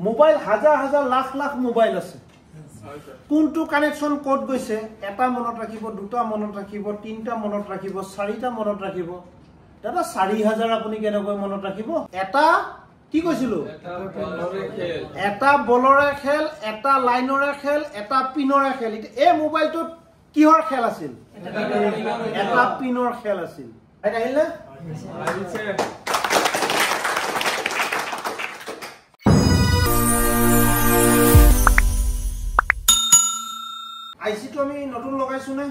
mobile হাজাৰ হাজাৰ lakh lakh mobile আছে কোনটো কানেকশন কোড গৈছে এটা মনত ৰাখিব দুটা মনত ৰাখিব তিনটা মনত ৰাখিব চাৰিটা মনত ৰাখিব দাদা 4000 আপুনি কেনেকৈ মনত ৰাখিব এটা কি কৈছিলো এটা বলৰে খেল এটা লাইনৰে খেল এটা পিনৰে খেল এই মোবাইলটো কিহৰ খেল আছিল এটা পিনৰ খেল আছিল আইতা আহিলে আহিছে আইসি তো আমি নতুন লগাইছো নে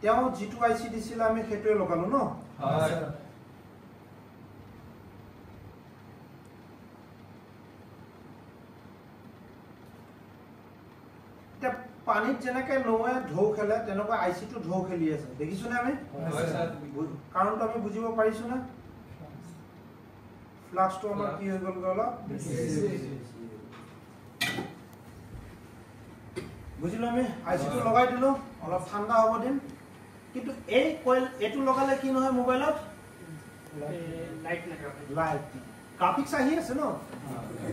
তেও জিটু আইসি দিছিল আমি হেটোই লগালো ন হয় তে পানীত যেনেকে নয়ে ঢৌ খেলে তেনেকৈ আইসি তো ঢৌ খেলি আছে দেখিছো নে আমি হয় স্যার কাৰণ তো আমি বুজিব পাৰিছো না ফ্লাক্স তো আমাৰ কি হৈ গল গলা বুঝিলো আমি আইসি তো লগাই দিলো অলপ ঠান্ডা হ'ব দিন কিন্তু এই কয়েল এটু লগালে কি নহয় মোবাইলত লাইট লাইট গ্রাফিক্স আহি আছে ন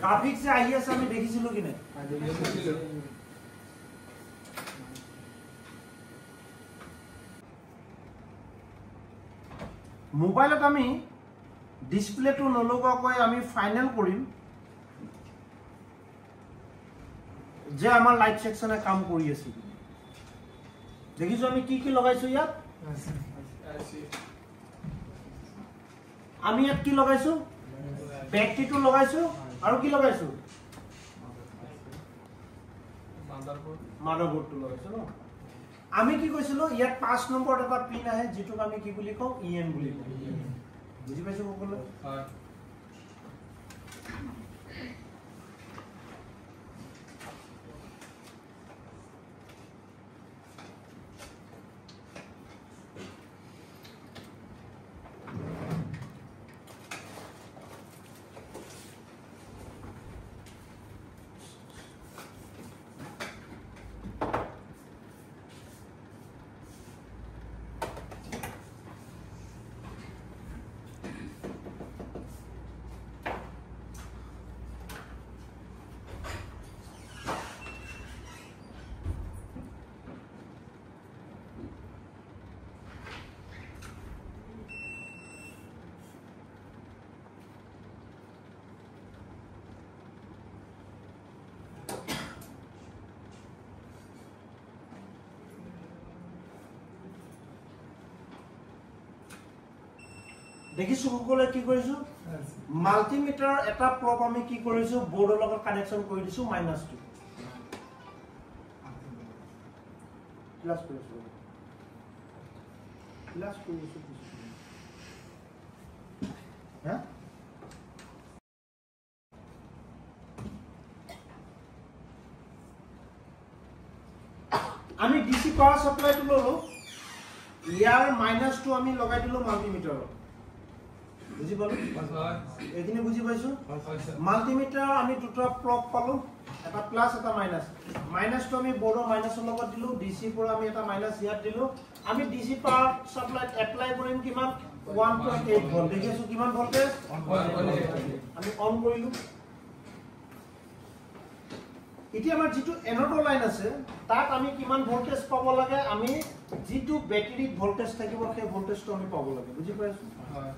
গ্রাফিক্স যে আহি আছে আমি দেখিছিলো কিনে মোবাইলত আমি ডিসপ্লেটো নলগাকৈ আমি ফাইনাল কৰিম যে আমাৰ লাইট সেকশনে কাম কৰি আছে দেখিছো আমি কি লগাইছো ইয়াত আমি ইয়াত কি লগাইছো ব্যাটারিটো লগাইছো আৰু কি লগাইছো মাদাৰবোৰ্ডটো লগাইছো ন আমি কি কৈছিলো ইয়াত 5 নম্বৰ এটা পিন আহে যেটো আমি কি বুলি কও ইএন বুলি কও বুজি পাইছো সকলো হয় দেখিছো সকলে কি কৰিছো মাল্টিমিটাৰ এটা প্ৰব আমি কি কৰিছো বোৰ্ডৰ লগত কানেকচন কৰি দিছো -2 প্লাস কৰিছো হা আমি ডিসি পাৱাৰ সাপ্লাইটো ললো ইয়াৰ -2 আমি লগাই দিলো মাল্টিমিটাৰত বুজি পালো এখিনি বুজি পাইছো মাল্টিমিটাৰ আমি দুটা প্ৰব পালো এটা প্লাস এটা মাইনাস তো আমি বড় মাইনাসৰ লগত দিলো ডিসি পৰা আমি এটা মাইনাস ইয়াত দিলো আমি ডিসি পাৱাৰ সাপ্লাই এপ্লাই কৰিম কিমান 1.8 ভোল্ট দেখিছো কিমান ভোল্টেজ 1.8 আমি অন কৰিলো ইতি আমাৰ যেটো এনোডৰ লাইন আছে তাত আমি কিমান ভোল্টেজ পাব লাগে আমি যেটো ব্যাটারিত ভোল্টেজ থাকিব সেই ভোল্টেজটো আমি পাব লাগে বুজি পাইছো হয়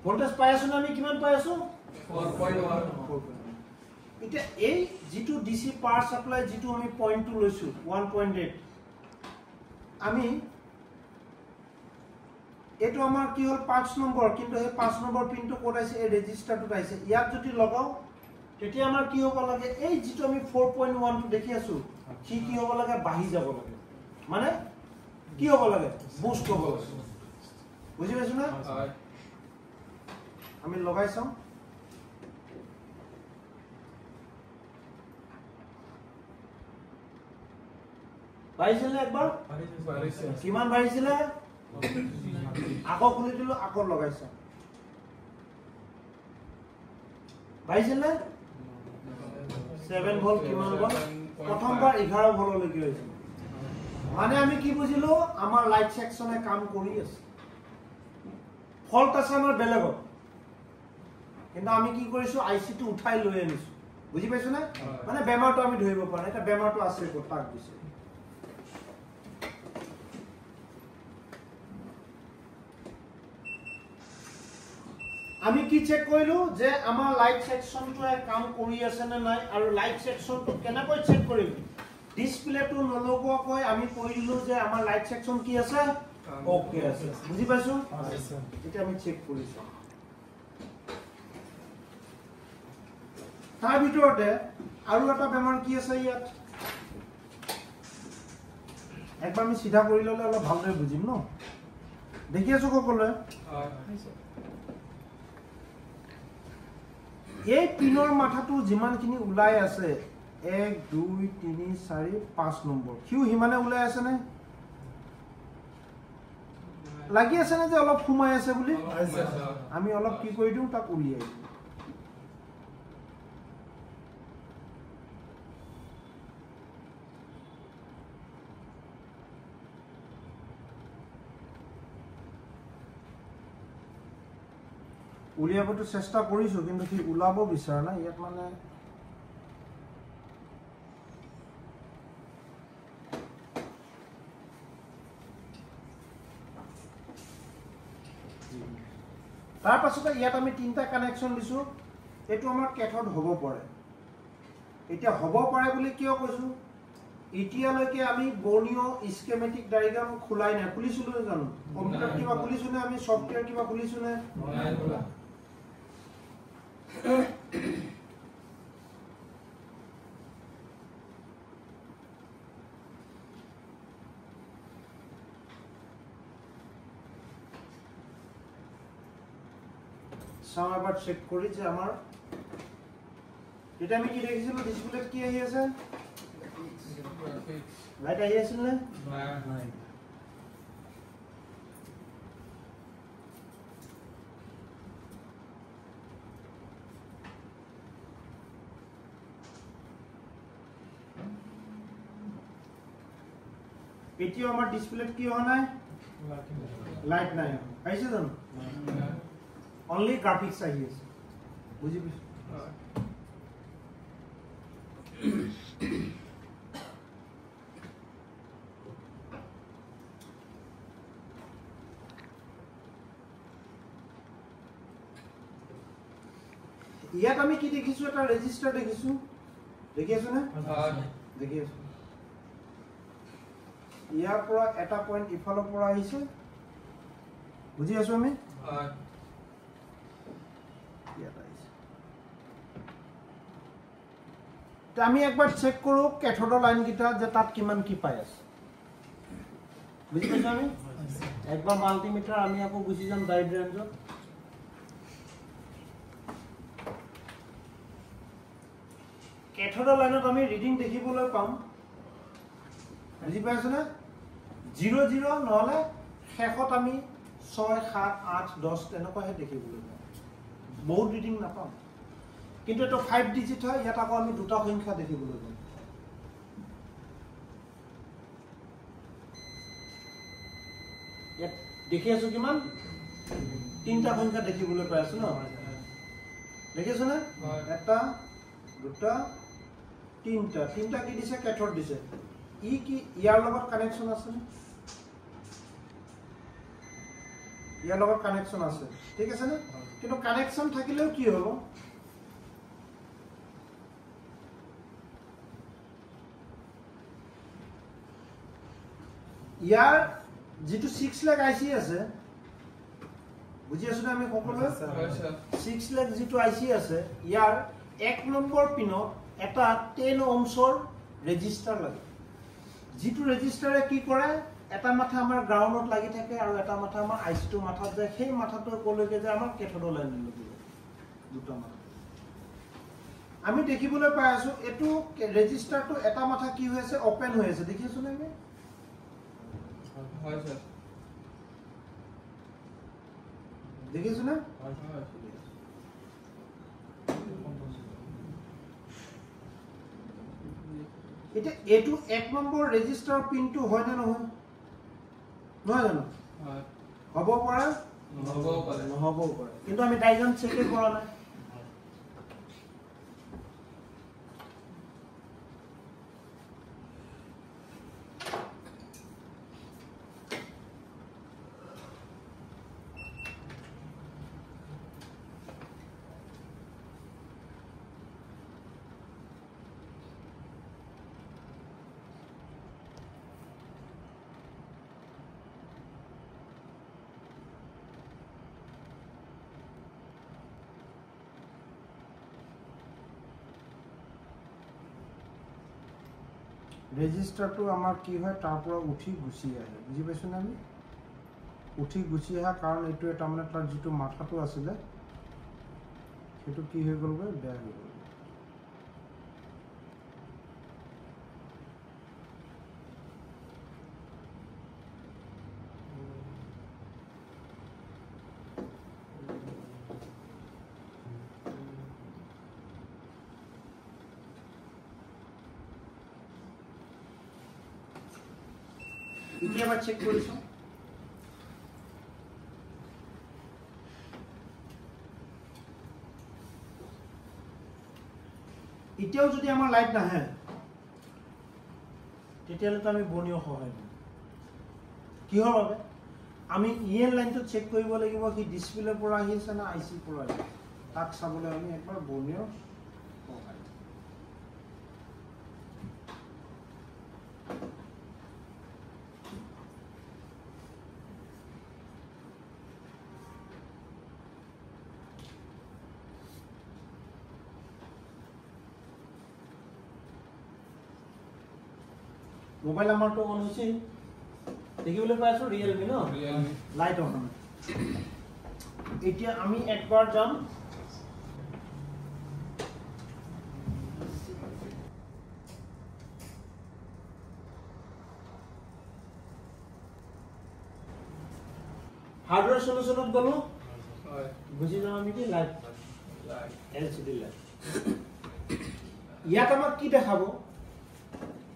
ভোল্টেজ পাই আছো আমি কিমান পাই আছো 4.1 এটা এই যেটো ডিসি পাৱাৰ সাপ্লাই যেটো আমি পয়েন্টটো লৈছো 1.8 আমি এটো আমাৰ কি হল 5 নম্বৰ কিন্তু এই 5 নম্বৰ পিনটো কোড আছে এই ৰেজিস্টাৰটো আইছে ইয়াত যদি লগাও তেতিয়া আমাৰ কি হ'ব লাগে এই যেটো আমি 4.1 টো দেখি আছো কি হ'ব লাগে বাহি যাব লাগে মানে কি হ'ব লাগে বুস্ট হ'ব লাগে বুজি পাইছো না আমি লগাইছো বাহিছিল একবার কিমান বাহিছিল আকৌ খুলি দিলো আকৌ লগাইছো বাহিছিল 7 ভোল্ট কিমান ভোল্ট প্ৰথমবাৰ 11 ভোল্ট লৈকে হৈছে মানে আমি কি বুঝিলো আমাৰ লাইট সেকশনে কাম কৰি আছে ফল্ট আছে আমাৰ বেলেগত কিন্তু আমি কি কৰিছো আইসি টো উঠাই লৈ আনিছো বুজি পাইছো না মানে বেমাৰটো আমি ধৰিব পৰা নাই এটা বেমাৰটো আছে তাক দিছে আমি কি চেক কৰিলো যে আমাৰ লাইট সেকশনটোৱে কাম কৰি আছে নে নাই আৰু লাইট সেকশনটো কেনেকৈ চেক কৰিম ডিসপ্লেটো নলগোৱাকৈ আমি কৰিলো যে আমাৰ লাইট সেকশন কি আছে ওকে আছে বুজি পাইছো এটা আমি চেক কৰিছো তাৰ ভিতৰতে আৰু এটা বেমাৰ কি আছে ইয়াত একবাৰ আমি সিধা কৰি ললে অলপ ভালদৰে বুজিম ন দেখি আছো সকলোৱে এই পিনৰ মাথাটো যিমানখিনি উলাই আছে 1 2 3 4 5 নম্বৰ কিউ হিমানে উলাই আছে নে লাগি আছে নে যে অলপ ফুমাই আছে বুলি আমি অলপ কি কৰি দিও তাক উলিয়াই দিও উলিয়াবটো চেষ্টা কৰিছো কিন্তু কি উলাব বিচাৰা না ইয়াত মানে তাৰ পাছতে ইয়াত আমি তিনটা কানেকশন দিছো এটো আমাৰ কেথড হ'ব পাৰে এটা হ'ব পাৰে বুলি কিয় কৈছো এতিয়ালৈকে আমি বৰ্নিও স্কেমেটিক ডায়াগ্ৰাম খোলাই নাই খুলিছিলো জানো কম্পিউটাৰ কিবা খুলিছো নে আমি সফটওয়্যাৰ কিবা খুলিছো নে নাই খোলা সাম এবাৰ চেক কৰি যে আমাৰ এটা আমি কি দেখিছিলো ডিসপ্লেত কি আহি আছে লাইট আহি আছিল নে নাই এটিও আমাৰ ডিসপ্লেত কি হোৱা নাই লাইট নাই আহিছে জানো only graphics আহি আছে বুজি পাইছো ইয়াত আমি কি দেখিছো এটা ৰেজিস্টাৰ দেখিছো দেখি আছো না দেখি আছো ইয়াৰ পৰা এটা পইণ্ট ইফালৰ পৰা আহিছে বুজি আছো আমি আমি একবাৰ চেক কৰো ক্যাথোডৰ লাইন কিটা যে তাত কিমান কি পাই আছে বুজি পাইছো আমি একবার মাল্টিমিটার আমি আকৌ গুছি যাম গাইড ৰেঞ্জত ক্যাথোডৰ লাইনত আমি ৰিডিং দেখিবলৈ পাম বুজি পাইছো না 0 0 নহলে শেষত আমি 6 7 8 10 তেনেকৈ দেখিবলৈ পাম বহুত ৰিডিং নাপাম কিন্তু এটা 5 ডিজিট হয় ইয়াত আকৌ আমি দুটা সংখ্যা দেখিবলৈ পাম ইয়াত দেখি আছো কিমান তিনটা সংখ্যা দেখিবলৈ পাই আছো ন দেখিছো না এটা দুটা তিনটা তিনটা কি দিছে ক্যাথোড দিছে ই কি ইয়াৰ লগত কানেকশন আছে নে ইয়াৰ লগত কানেকশন আছে ঠিক আছে না কিন্তু কানেকশন থাকিলেও কি হ'ব ইয়াৰ যেটো 6 লাখ আইসি আছে বুজি আছো না আমি সকলোৱে 6 লাখ যেটো আইসি আছে ইয়াৰ 1 নম্বৰ পিনত এটা 10 ohmsৰ ৰেজিস্টাৰ লাগে যেটো ৰেজিস্টাৰে কি কৰে এটা মাথা আমাৰ গ্ৰাউণ্ডত লাগি থাকে আৰু এটা মাথা আমাৰ আইসিটো মাথাত যায় সেই মাথাটো কলৈকে যে আমাৰ ক্যাথোডৰ লাইন লাগিব দুটা মাথা আমি দেখিবলৈ পাই আছো এটো ৰেজিস্টাৰটো এটা মাথা কি হৈ আছে ওপেন হৈ আছে দেখি আছো না আমি হয় স্যার দেখিছো না এটা এটো 1 নম্বৰ ৰেজিষ্টাৰ পিনটো হয় না নহয় নহয় জানো হয় হ'ব পাৰে নহ'ব পাৰে কিন্তু আমি ডাইগ্ৰাম চেক কৰা নাই ৰেজিষ্টাৰটো আমাৰ কি হয় তাৰ পৰা উঠি গুচি আহে বুজি পাইছো না আমি উঠি গুচি আহা কাৰণ এইটো এটা মানে তাৰ যিটো মাথাটো আছিলে সেইটো কি হৈ গ'ল বেয়া হৈ গ'ল এতিয়া মই চেক কৰিছো এতিয়াও যদি আমাৰ লাইট নাহে তেতিয়াহ'লে আমি বনিও সহায় দিম কিহৰ বাবে আমি ইএন লাইনটো চেক কৰিব লাগিব কি ডিসপ্লেৰ পৰা আহি আছে না আইসি পৰা আহি তাক চাবলৈ আমি একবাৰ বনিও সহায় মোবাইল আমাৰটো অন হৈছে দেখিবলৈ পাই আছো ৰিয়েলমি ন লাইট অন এতিয়া আমি একবাৰ যাম হার্ডওয়্যার সলিউশনত গলো হয় বুঝি যাও আমি কি লাইট এলসিডি লাইট ইয়াত আমাক কি দেখাবো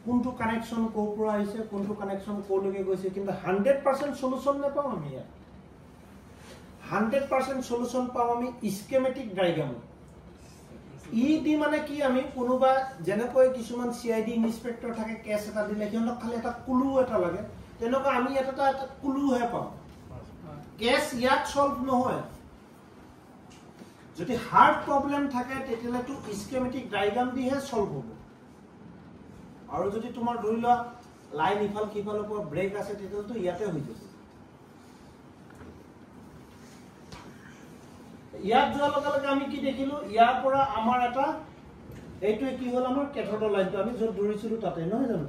কোনটো কানেকশন কোৰ পৰা আহিছে কোনটো কানেকশন কোৰলৈকে গৈছে কিন্তু 100% সলিউশন নাপাও আমি ইয়াত 100% সলিউশন পাও আমি স্কিমেটিক ডায়াগ্ৰাম ইডি মানে কি আমি কোনোবা যেনেকৈ কিছুমান সিআইডি ইনস্পেক্টৰ থাকে কেছ এটা দিলে কিয়নো খালি এটা কুলু এটা লাগে তেনেকৈ আমি এটা কুলু হে পাও কেছ ইয়াত সলভ নহয় যদি হাৰ্ড প্ৰবলেম থাকে তেতিয়ালে তো স্কিমেটিক ডায়াগ্ৰাম দিহে সলভ হ'ব আৰু যদি তোমাৰ ধৰিলা লাইন ইফাল কিফালৰ পৰা ব্ৰেক আছে তেতিয়ালে তো ইয়াতে হৈ যাব ইয়াত যোৱাৰ লগে লগে আমি কি দেখিলো ইয়াৰ পৰা আমাৰ এটা এইটো কি হল আমাৰ কেথডৰ লাইনটো আমি যত ধৰিছিলো তাতে নহয় জানো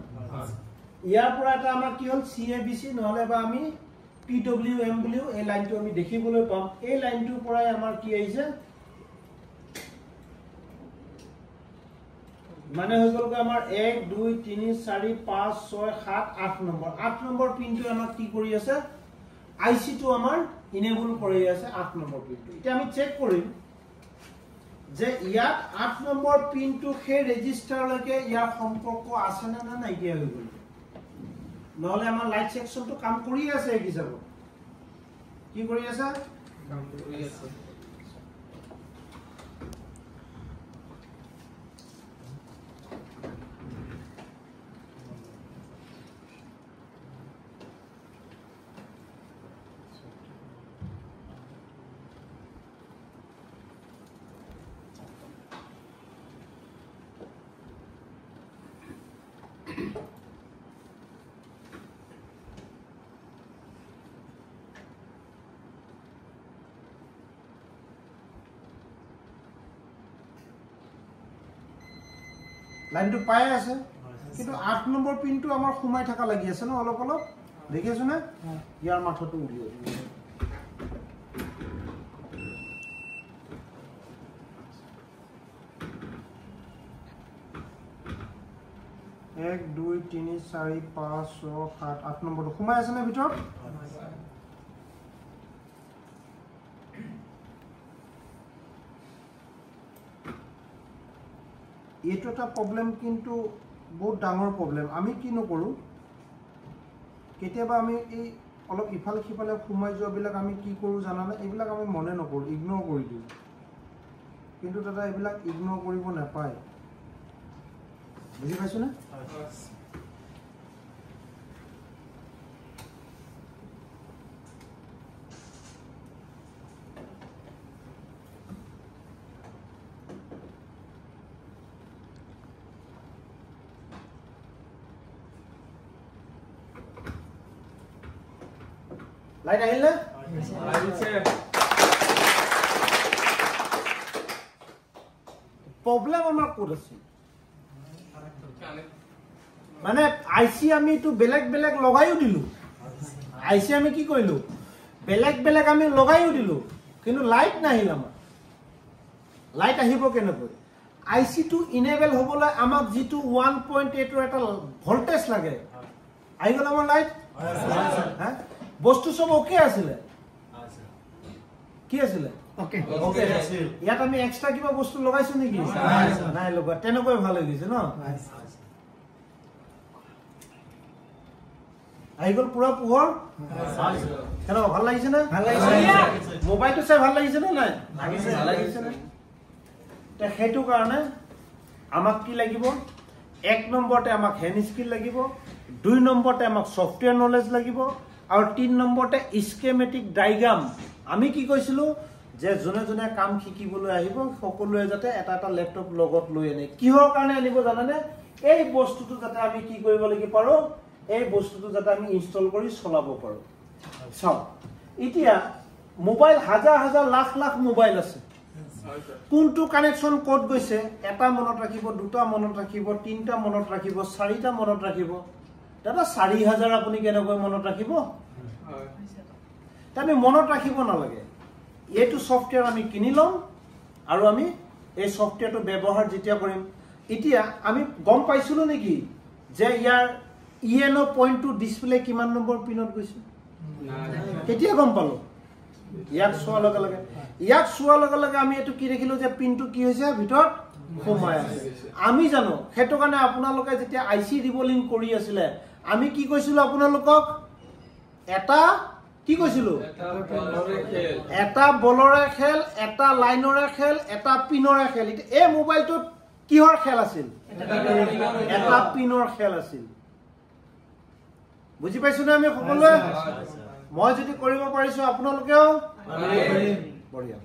ইয়াৰ পৰা এটা আমাৰ কি হল সিএবিসি নহলে বা আমি পিডব্লিউএমডব্লিউ এই লাইনটো আমি দেখিবলৈ পাম এই লাইনটোৰ পৰাই আমাৰ কি আহিছে মানে হৈ গ'ল আমাৰ 1 2 3 4 5 6 7 8 নম্বৰ পিনটো আমাক কি কৰি আছে আইসি টো আমাৰ ইনেবল কৰি আছে 8 নম্বৰ পিনটো এটা আমি চেক কৰিম যে ইয়াত 8 নম্বৰ পিনটো হে ৰেজিষ্টাৰলৈকে ইয়াৰ সম্পৰ্ক আছে না না নাই হৈ গ'ল নহলে আমাৰ লাইট সেকশনটো কাম কৰি আছে কি যাব কি কৰি আছে কাম কৰি আছে লাইনটো পাই আছে কিন্তু 8 নম্বৰ পিনটো আমাৰ খুমাই থাকা লাগি আছে ন অলপ অলপ দেখি আছো না ইয়াৰ মাথাটো উলিয়াই 1 2 3 4 5 6 7 8 নম্বৰটো খুমাই আছে না ভিতৰত এইটো এটা প্ৰবলেম কিন্তু বহুত ডাঙৰ প্ৰব্লেম আমি কি নকৰোঁ কেতিয়াবা আমি এই অলপ ইফালে সিফালে সোমাই যোৱাবিলাক আমি কি কৰোঁ জানানে এইবিলাক আমি মনে নকৰোঁ ইগন'ৰ কৰি দিওঁ কিন্তু দাদা এইবিলাক ইগন'ৰ কৰিব নাপায় বুজি পাইছোনে লাইট আহিল না প্ৰব্লেম আমাৰ ক'ত আছে মানে আইচি আমি তো বেলেগ বেলেগ লগাইও দিলো আইচি আমি কি কৰিলো বেলেগ বেলেগ আমি লগাইও দিলো কিন্তু লাইট নাহিল আমাৰ লাইট আহিব কেনেকৈ আইচি টু ইনেবল হ'বলৈ আমাক যেটো 1.8 ৰ এটা ভোল্টেজ লাগে আহি গ'ল আমাৰ লাইট হা বস্তু সব ওকে আছিল কি আছিল ওকে ওকে ইয়াত আমি এক্সট্ৰা কিবা বস্তু লগাইছো নেকি নাই লগা তেনেকৈ ভাল লাগিছে ন আহি গ'ল পুৰা পোহৰ কেন ভাল লাগিছে না ভাল লাগিছে মোবাইলটো চাই ভাল লাগিছে না নাই লাগিছে ভাল লাগিছে না তে হেতু কাৰণে আমাক কি লাগিব এক নম্বৰতে আমাক হ্যান্ড স্কিল লাগিব দুই নম্বৰতে আমাক সফটওয়্যাৰ নলেজ লাগিব আৰু 3 নম্বৰতে স্কেমেটিক ডায়াগ্ৰাম আমি কি কৈছিলো যে জনে জনে কাম শিকিবলৈ আহিব সকলোৱে যাতে এটা এটা ল্যাপটপ লগত লৈ আনে কিহৰ কাৰণে আনিব জানানে এই বস্তুটো যাতে আমি কি কৰিব লাগিব পাৰো এই বস্তুটো যাতে আমি ইনষ্টল কৰি চলাব পাৰো সব এতিয়া মোবাইল হাজাৰ হাজাৰ লাখ লাখ মোবাইল আছে কোনটো কানেকশন কোড গৈছে এটা মনত ৰাখিব দুটা মনত ৰাখিব তিনটা মনত ৰাখিব চাৰিটা মনত ৰাখিব দাদা 4000 আপুনি কেনেকৈ মনত ৰাখিব আমি মনত ৰাখিব নালাগে এইটো সফটওয়্যাৰ আমি কিনি লম আৰু আমি এই সফটওয়্যাৰটো ব্যৱহাৰ যেতিয়া কৰিম এতিয়া আমি গম পাইছিলো নেকি যে ইয়াৰ ইএনও পইণ্টটো ডিসপ্লে কিমান নম্বৰ পিনত গৈছে কেতিয়া গম পালো ইয়াক সোৱা লগে লগে আমি এটো কি দেখিলো যে পিনটো কি হৈছে ভিতৰত সোমাই আছে আমি জানো হেতু কাৰণে আপোনালোকে যেতিয়া আইসি ৰিবলিং কৰি আছিলে আমি কি কৈছিলো আপোনালোকক এটা কি কৈছিলো এটা বলৰে খেল এটা লাইনৰে খেল এটা পিনৰে খেল এই মোবাইলটো কিহৰ খেল আছিল এটা পিনৰ খেল আছিল বুজি পাইছো না আমি সকলোৱে মই যদি কৰিব পাৰিছো আপোনালোকেও বঢ়িয়া